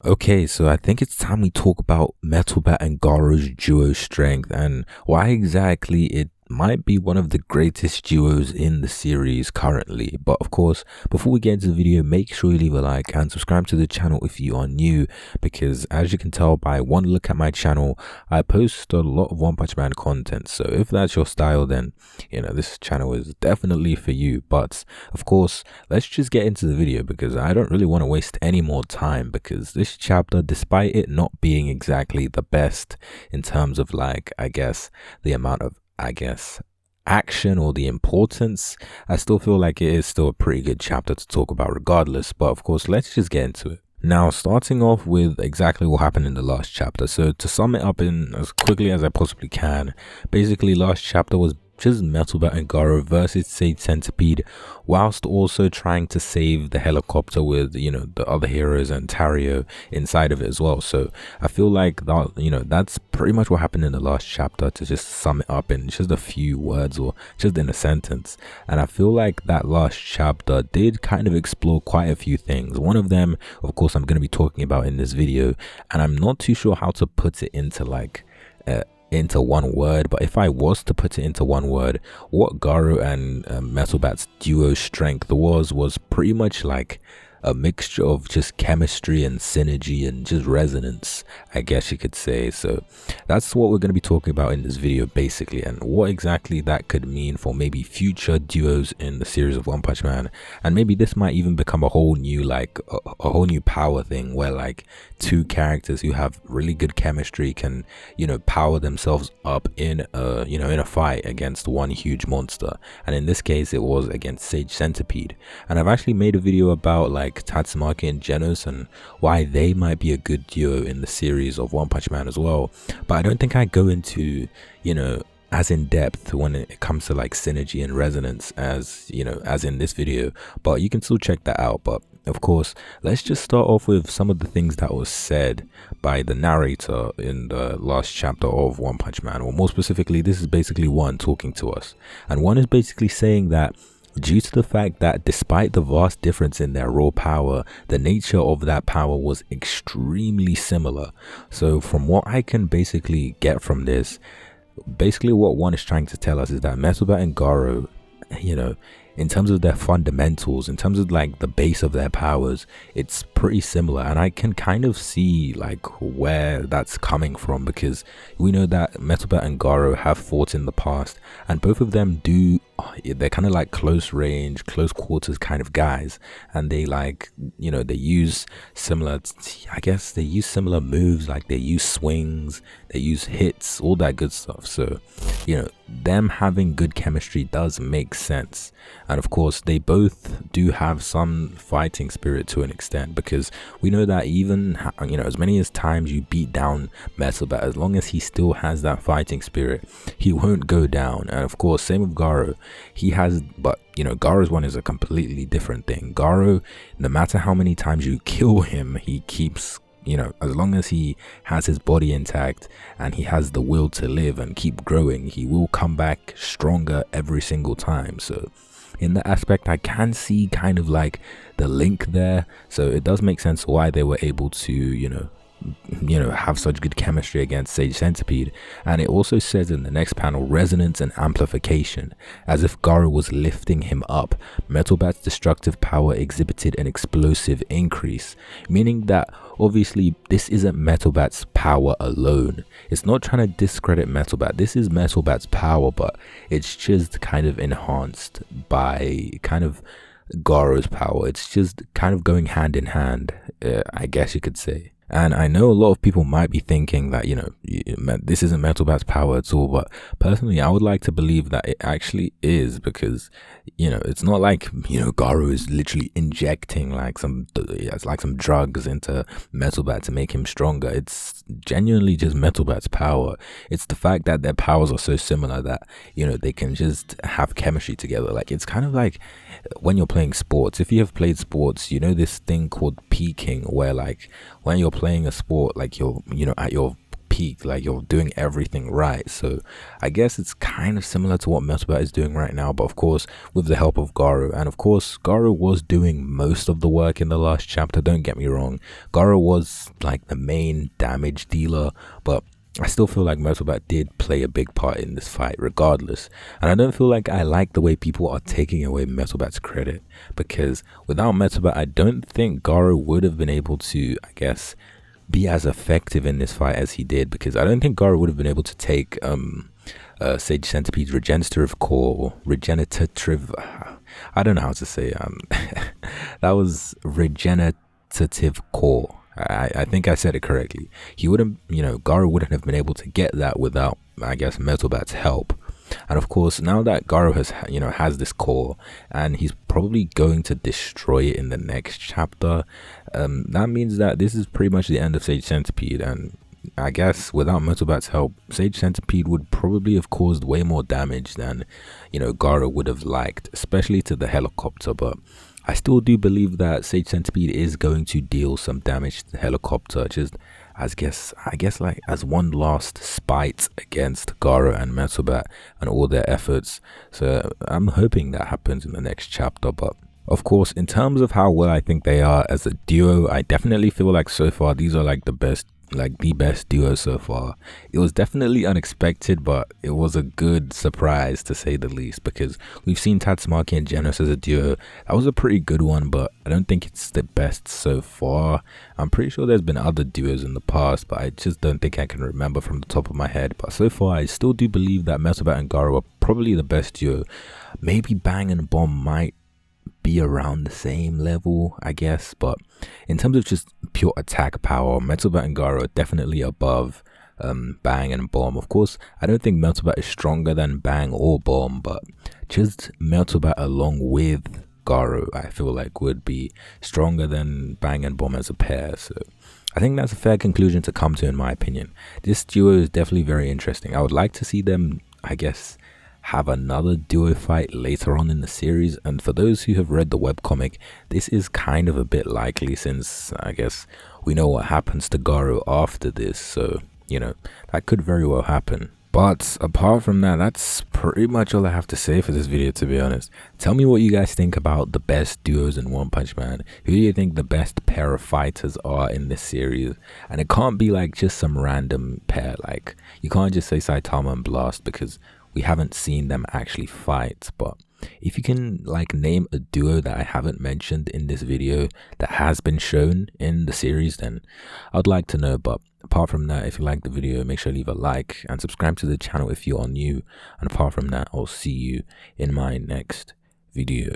Okay, so I think it's time we talk about Metal Bat and Garou's duo strength and why exactly it might be one of the greatest duos in the series currently. But of course, before we get into the video, make sure you leave a like and subscribe to the channel if you are new, because as you can tell by one look at my channel, I post a lot of One Punch Man content. So if that's your style, then this channel is definitely for you. But of course, let's just get into the video because I don't really want to waste any more time, because this chapter, despite it not being exactly the best in terms of the amount of action or the importance, I still feel like it is still a pretty good chapter to talk about regardless. But of course, let's just get into it. Now, starting off with exactly what happened in the last chapter. So to sum it up in as quickly as I possibly can, basically last chapter was just Metal Bat and Garou versus Centipede, whilst also trying to save the helicopter with the other heroes and Tario inside of it as well. So I feel like that that's pretty much what happened in the last chapter, to just sum it up in just a few words or just in a sentence. And I feel like that last chapter did kind of explore quite a few things. One of them, of course, I'm going to be talking about in this video, and I'm not too sure how to put it into one word, but if I was to put it into one word, what Garou and Metal Bat's duo strength was pretty much like a mixture of just chemistry and synergy and just resonance, I guess you could say. So that's what we're going to be talking about in this video basically, and what exactly that could mean for maybe future duos in the series of One Punch Man. And maybe this might even become a whole new a whole new power thing, where like two characters who have really good chemistry can power themselves up in a fight against one huge monster. And in this case it was against Sage Centipede. And I've actually made a video about Tatsumaki and Genos and why they might be a good duo in the series of One Punch Man as well, but I don't think I go into as in depth when it comes to synergy and resonance as in this video, but you can still check that out. But of course, let's just start off with some of the things that was said by the narrator in the last chapter of One Punch Man, or more specifically, this is basically One talking to us, and One is basically saying that due to the fact that despite the vast difference in their raw power, the nature of that power was extremely similar. So from what I can basically get from this, basically what One is trying to tell us is that Metal Bat and Garou, in terms of their fundamentals, in terms of the base of their powers, it's pretty similar. And I can kind of see where that's coming from, because we know that Metal Bat and Garou have fought in the past, and both of them they're kind of close range, close quarters kind of guys, and they they use similar, they use similar moves, they use swings, they use hits, all that good stuff. So them having good chemistry does make sense. And of course they both do have some fighting spirit to an extent, because we know that even as many as times you beat down Metal Bat, as long as he still has that fighting spirit, he won't go down. And of course same with Garou, he has, but Garou's one is a completely different thing. Garou, no matter how many times you kill him, he keeps, as long as he has his body intact and he has the will to live and keep growing, he will come back stronger every single time. So in that aspect, I can see kind of the link there. So it does make sense why they were able to have such good chemistry against Sage Centipede. And it also says in the next panel, resonance and amplification, as if Garou was lifting him up. Metal Bat's destructive power exhibited an explosive increase, meaning that obviously this isn't Metal Bat's power alone. It's not trying to discredit Metal Bat, this is Metal Bat's power, but it's just kind of enhanced by kind of Garou's power. It's just kind of going hand in hand, I guess you could say. And I know a lot of people might be thinking that, this isn't Metal Bat's power at all, but personally, I would like to believe that it actually is, because, it's not Garou is literally injecting some drugs into Metal Bat to make him stronger. It's genuinely just Metal Bat's power. It's the fact that their powers are so similar that, they can just have chemistry together. It's kind of like when you're playing sports. If you have played sports, this thing called peaking, where when you're playing a sport, you're at your peak, like you're doing everything right. So I guess it's kind of similar to what Metal Bat is doing right now, but of course with the help of Garou. And of course Garou was doing most of the work in the last chapter, don't get me wrong. Garou was like the main damage dealer, but I still feel like Metal Bat did play a big part in this fight regardless. And I don't feel like I like the way people are taking away Metal Bat's credit, because without Metal Bat, I don't think Garou would have been able to, I guess, be as effective in this fight as he did, because I don't think Garou would have been able to take Sage Centipede's regenerative core, I don't know how to say that was regenerative core. I think I said it correctly. He wouldn't, Garou wouldn't have been able to get that without, I guess, Metal Bat's help. And of course, now that Garou has this core, and he's probably going to destroy it in the next chapter, that means that this is pretty much the end of Sage Centipede. And I guess without Metal Bat's help, Sage Centipede would probably have caused way more damage than, Garou would have liked, especially to the helicopter. But I still do believe that Sage Centipede is going to deal some damage to the helicopter, just I guess like as one last spite against Garou and Metal Bat and all their efforts. So I'm hoping that happens in the next chapter. But of course, in terms of how well I think they are as a duo, I definitely feel like so far these are like the best duo so far. It was definitely unexpected, but it was a good surprise to say the least, because we've seen Tatsumaki and Genos as a duo. That was a pretty good one, but I don't think it's the best so far. I'm pretty sure there's been other duos in the past, but I just don't think I can remember from the top of my head. But so far I still do believe that Metal Bat and Garou are probably the best duo. Maybe Bang and Bomb might be around the same level, I guess, but in terms of just pure attack power, Metal Bat and Garou are definitely above Bang and Bomb. Of course, I don't think Metal Bat is stronger than Bang or Bomb, but just Metal Bat along with Garou, I feel like would be stronger than Bang and Bomb as a pair. So I think that's a fair conclusion to come to, in my opinion. This duo is definitely very interesting. I would like to see them, I guess, have another duo fight later on in the series. And for those who have read the webcomic, this is kind of a bit likely, since I guess we know what happens to Garou after this. So, that could very well happen. But apart from that, that's pretty much all I have to say for this video, to be honest. Tell me what you guys think about the best duos in One Punch Man. Who do you think the best pair of fighters are in this series? And it can't be like just some random pair. Like, you can't just say Saitama and Blast, because we haven't seen them actually fight. But if you can like name a duo that I haven't mentioned in this video that has been shown in the series, then I'd like to know. But apart from that, if you like the video, make sure to leave a like and subscribe to the channel if you are new. And apart from that, I'll see you in my next video.